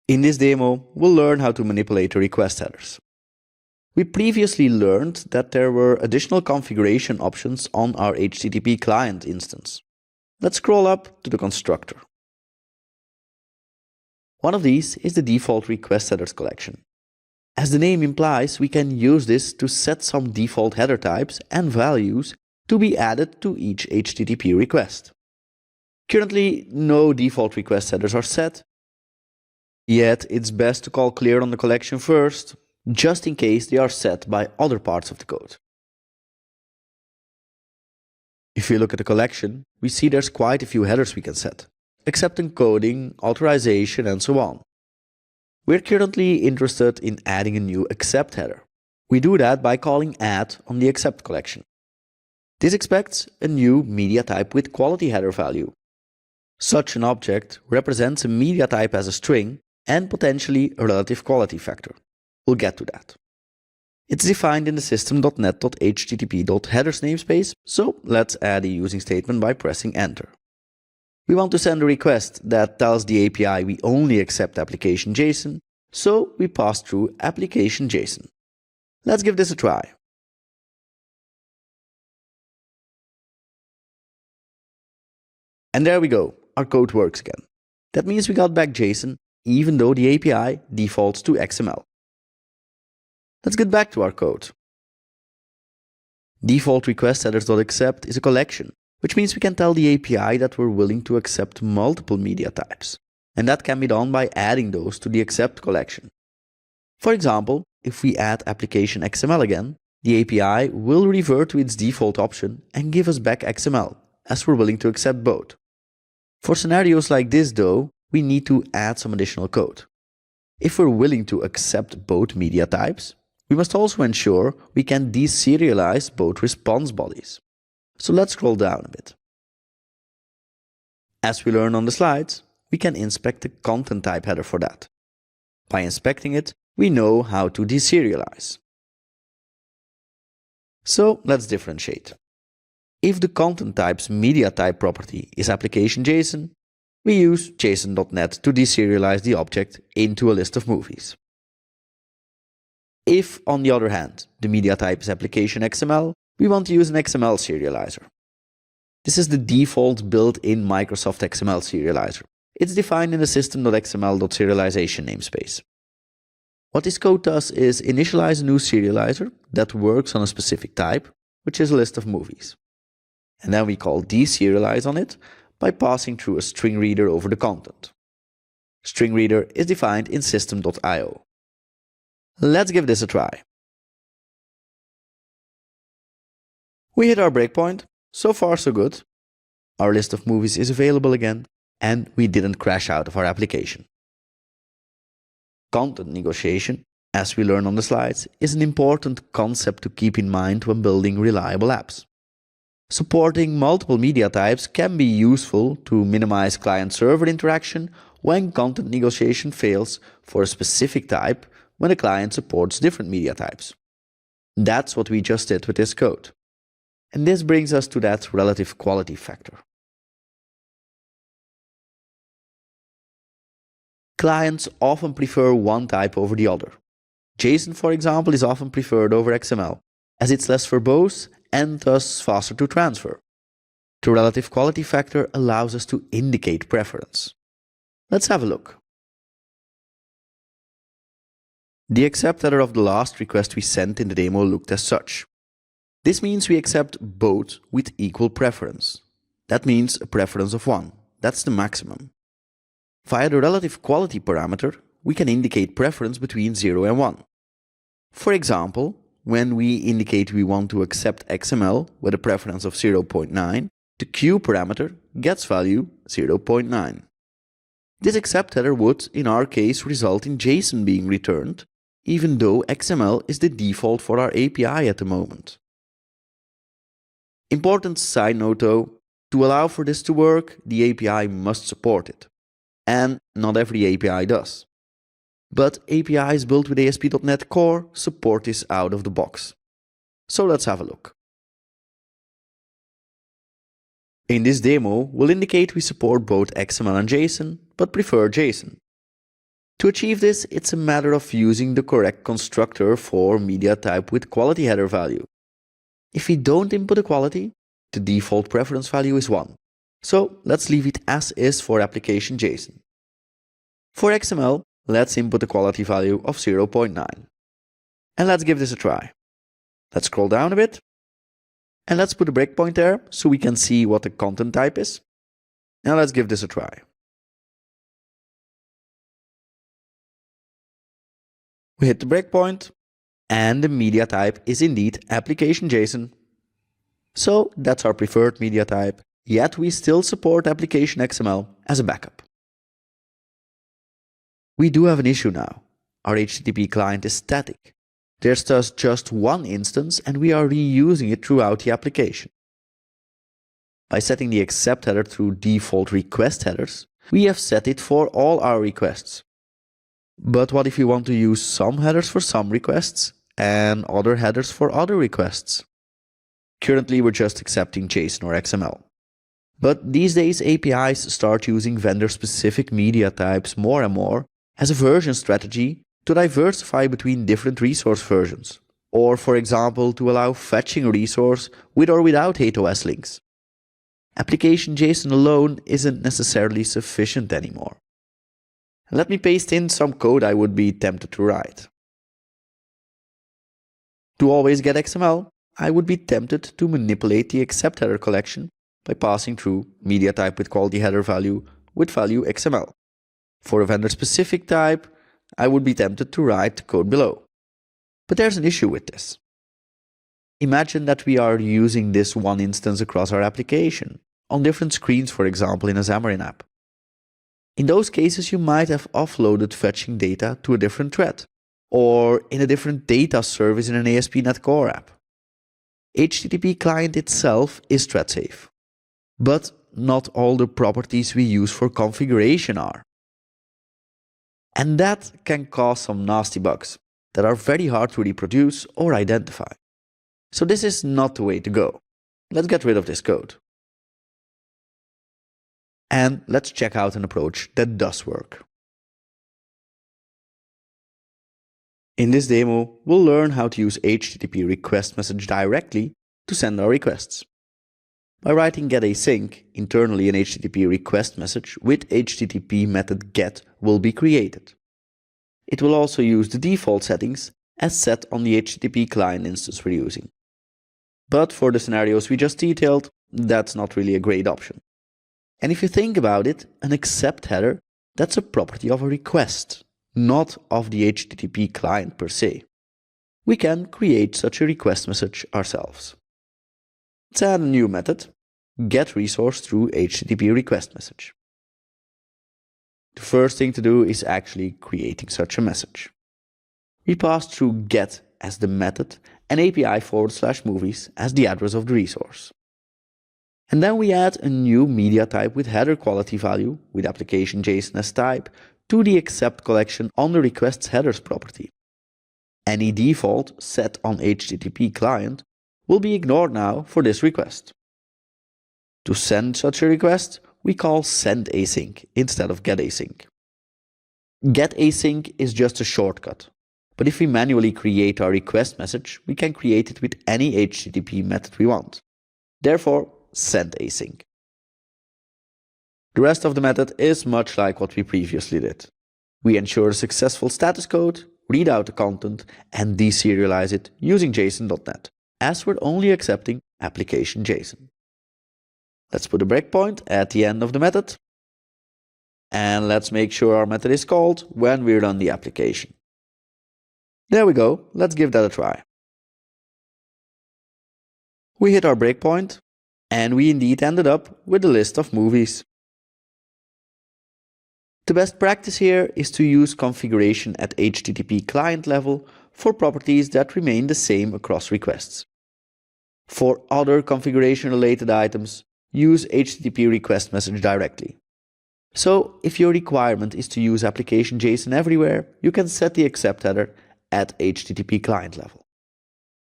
In this demo, we'll learn how to manipulate the request headers. We previously learned that there were additional configuration options on our HTTP client instance. Let's scroll up to the constructor. One of these is the default request headers collection. As the name implies, we can use this to set some default header types and values to be added to each HTTP request. Currently, no default request headers are set, yet it's best to call clear on the collection first, just in case they are set by other parts of the code. If you look at the collection, we see there's quite a few headers we can set, except encoding, authorization, and so on. We're currently interested in adding a new accept header. We do that by calling add on the accept collection. This expects a new media type with quality header value. Such an object represents a media type as a string and potentially a relative quality factor. We'll get to that. It's defined in the system.net.http.headers namespace, so let's add a using statement by pressing enter. We want to send a request that tells the API we only accept application JSON, so we pass through application JSON. Let's give this a try. And there we go, our code works again. That means we got back JSON, even though the API defaults to XML. Let's get back to our code. Default request headers.accept is a collection, which means we can tell the API that we're willing to accept multiple media types. And that can be done by adding those to the accept collection. For example, if we add application XML again, the API will revert to its default option and give us back XML, as we're willing to accept both. For scenarios like this though, we need to add some additional code. If we're willing to accept both media types, we must also ensure we can deserialize both response bodies. So let's scroll down a bit. As we learn on the slides, we can inspect the content type header for that. By inspecting it, we know how to deserialize. So let's differentiate. If the content type's media type property is application JSON, we use json.net to deserialize the object into a list of movies. If, on the other hand, the media type is application XML, we want to use an XML serializer. This is the default built-in Microsoft XML serializer. It's defined in the system.xml.serialization namespace. What this code does is initialize a new serializer that works on a specific type, which is a list of movies. And then we call deserialize on it by passing through a string reader over the content. String reader is defined in system.io. Let's give this a try. We hit our breakpoint. So far so good. Our list of movies is available again, and we didn't crash out of our application. Content negotiation, as we learn on the slides, is an important concept to keep in mind when building reliable apps. Supporting multiple media types can be useful to minimize client-server interaction when content negotiation fails for a specific type when the client supports different media types. That's what we just did with this code. And this brings us to that relative quality factor. Clients often prefer one type over the other. JSON, for example, is often preferred over XML, as it's less verbose and thus faster to transfer. The relative quality factor allows us to indicate preference. Let's have a look. The accept header of the last request we sent in the demo looked as such. This means we accept both with equal preference. That means a preference of 1. That's the maximum. Via the relative quality parameter, we can indicate preference between 0 and 1. For example, when we indicate we want to accept XML with a preference of 0.9, the Q parameter gets value 0.9. This accept header would, in our case, result in JSON being returned, even though XML is the default for our API at the moment. Important side note though, to allow for this to work, the API must support it. And not every API does. But APIs built with ASP.NET Core support this out of the box. So let's have a look. In this demo, we'll indicate we support both XML and JSON, but prefer JSON. To achieve this, it's a matter of using the correct constructor for media type with quality header value. If we don't input a quality, the default preference value is 1. So let's leave it as is for application JSON. For XML, let's input a quality value of 0.9. And let's give this a try. Let's scroll down a bit. And let's put a breakpoint there so we can see what the content type is. Now let's give this a try. We hit the breakpoint, and the media type is indeed application JSON. So that's our preferred media type, yet we still support application XML as a backup. We do have an issue now. Our HTTP client is static. There's thus just one instance and we are reusing it throughout the application. By setting the accept header through default request headers, we have set it for all our requests. But what if we want to use some headers for some requests and other headers for other requests? Currently we're just accepting JSON or XML. But these days APIs start using vendor-specific media types more and more as a version strategy to diversify between different resource versions, or for example to allow fetching a resource with or without HateOS links. Application JSON alone isn't necessarily sufficient anymore. Let me paste in some code I would be tempted to write. To always get XML, I would be tempted to manipulate the accept header collection by passing through media type with quality header value with value XML. For a vendor-specific type, I would be tempted to write the code below. But there's an issue with this. Imagine that we are using this one instance across our application, on different screens, for example in a Xamarin app. In those cases, you might have offloaded fetching data to a different thread, or in a different data service in an ASP.NET Core app. HTTP client itself is thread safe, but not all the properties we use for configuration are. And that can cause some nasty bugs that are very hard to reproduce or identify. So this is not the way to go. Let's get rid of this code. And let's check out an approach that does work. In this demo, we'll learn how to use HTTP request message directly to send our requests. By writing getAsync, internally an HTTP request message with HTTP method get will be created. It will also use the default settings as set on the HTTP client instance we're using. But for the scenarios we just detailed, that's not really a great option. And if you think about it, an accept header, that's a property of a request, not of the HTTP client per se. We can create such a request message ourselves. Let's add a new method, getResource through HTTP request message. The first thing to do is actually creating such a message. We pass through get as the method and API/movies as the address of the resource. And then we add a new media type with header quality value with application JSON as type to the accept collection on the request's headers property. Any default set on HTTP client will be ignored now for this request. To send such a request, we call sendAsync instead of getAsync. GetAsync is just a shortcut, but if we manually create our request message, we can create it with any HTTP method we want. Therefore, sendAsync. The rest of the method is much like what we previously did. We ensure a successful status code, read out the content, and deserialize it using JSON.NET, as we're only accepting application JSON. Let's put a breakpoint at the end of the method. And let's make sure our method is called when we run the application. There we go, let's give that a try. We hit our breakpoint, and we indeed ended up with a list of movies. The best practice here is to use configuration at HTTP client level for properties that remain the same across requests. For other configuration-related items, use HTTP request message directly. So, if your requirement is to use application JSON everywhere, you can set the accept header at HTTP client level.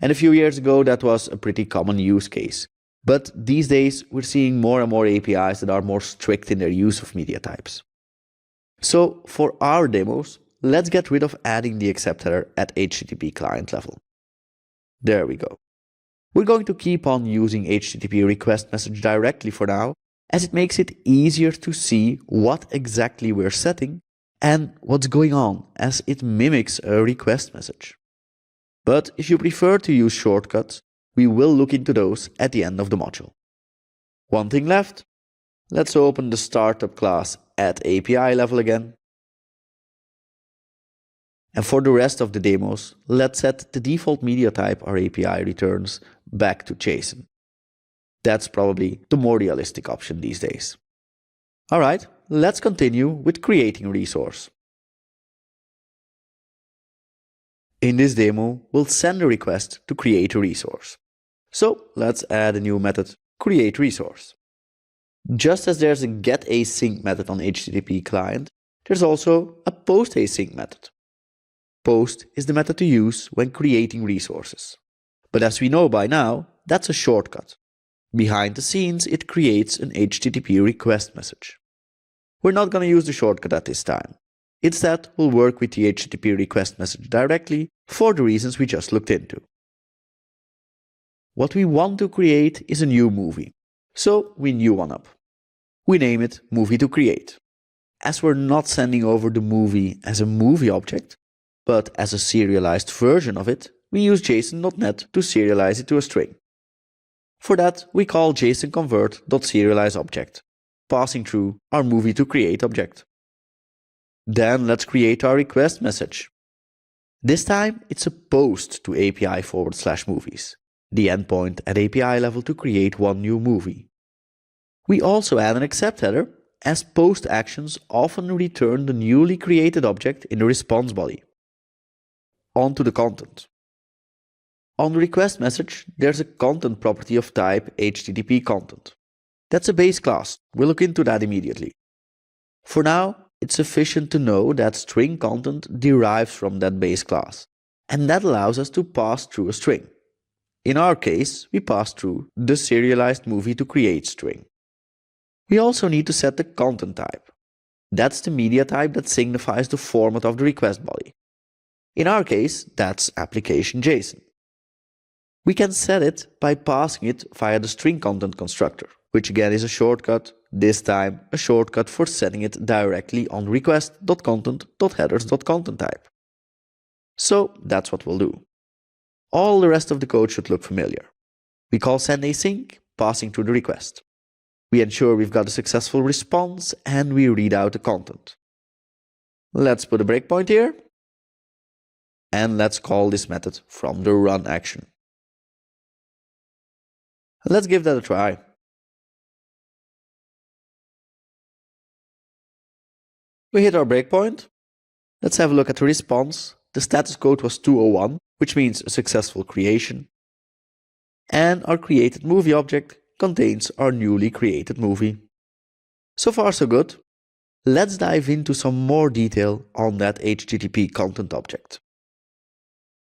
And a few years ago, that was a pretty common use case. But these days, we're seeing more and more APIs that are more strict in their use of media types. So for our demos, let's get rid of adding the accept header at HTTP client level. There we go. We're going to keep on using HTTP request message directly for now, as it makes it easier to see what exactly we're setting and what's going on, as it mimics a request message. But if you prefer to use shortcuts, we will look into those at the end of the module. One thing left. Let's open the startup class at API level again. And for the rest of the demos, let's set the default media type our API returns back to JSON. That's probably the more realistic option these days. Alright, let's continue with creating a resource. In this demo, we'll send a request to create a resource. So let's add a new method, createResource. Just as there's a getAsync method on HTTP client, there's also a postAsync method. Post is the method to use when creating resources. But as we know by now, that's a shortcut. Behind the scenes, it creates an HTTP request message. We're not going to use the shortcut at this time. Instead, we'll work with the HTTP request message directly for the reasons we just looked into. What we want to create is a new movie. So we new one up. We name it Movie to Create. As we're not sending over the movie as a movie object, but as a serialized version of it, we use JSON.NET to serialize it to a string. For that, we call JSON-convert.serializeObject, passing through our Movie to Create object. Then let's create our request message. This time, it's a post to API/movies, the endpoint at API level to create one new movie. We also add an accept header, as post actions often return the newly created object in the response body. On to the content. On the request message, there's a content property of type HTTP content. That's a base class. We'll look into that immediately. For now, it's sufficient to know that string content derives from that base class, and that allows us to pass through a string. In our case, we pass through the serialized movie to create string. We also need to set the content type. That's the media type that signifies the format of the request body. In our case, that's application JSON. We can set it by passing it via the string content constructor, which again is a shortcut, this time a shortcut for setting it directly on request.content.headers.content type. So that's what we'll do. All the rest of the code should look familiar. We call sendAsync, passing through the request. We ensure we've got a successful response and we read out the content. Let's put a breakpoint here. And let's call this method from the run action. Let's give that a try. We hit our breakpoint. Let's have a look at the response. The status code was 201, which means a successful creation. And our created movie object contains our newly created movie. So far so good. Let's dive into some more detail on that HTTP content object.